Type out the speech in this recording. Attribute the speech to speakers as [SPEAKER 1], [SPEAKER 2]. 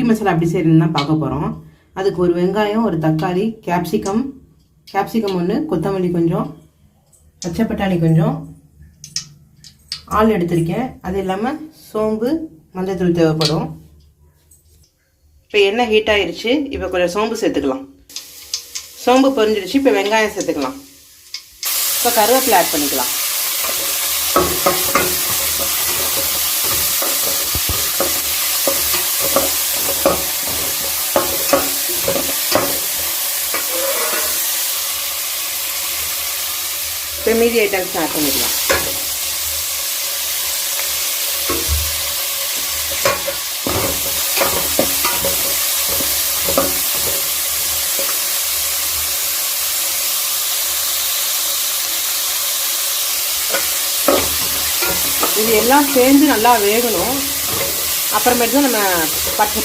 [SPEAKER 1] மசாலா எப்படி செய்யணும்னு தான் பார்க்க போகிறோம். அதுக்கு ஒரு வெங்காயம், ஒரு தக்காளி, கேப்சிகம் ஒன்று, கொத்தமல்லி கொஞ்சம், பச்சை பட்டாணி கொஞ்சம், ஆள் எடுத்திருக்கேன். அது இல்லாமல் சோம்பு, மஞ்சள்தூள் தேவைப்படும். இப்போ எண்ணெய் ஹீட் ஆகிடுச்சு. இப்போ கொஞ்சம் சோம்பு சேர்த்துக்கலாம். சோம்பு பொரிஞ்சிடுச்சு. இப்போ வெங்காயம் சேர்த்துக்கலாம். இப்போ கருவேப்பிலை ஆட் பண்ணிக்கலாம். இப்போ மீதி ஐட்டம்ஸ் ஆட் பண்ணிக்கலாம். இது எல்லாம் சேர்ந்து நல்லா வேகணும். அப்புறமேட்டு தான் நம்ம பச்சை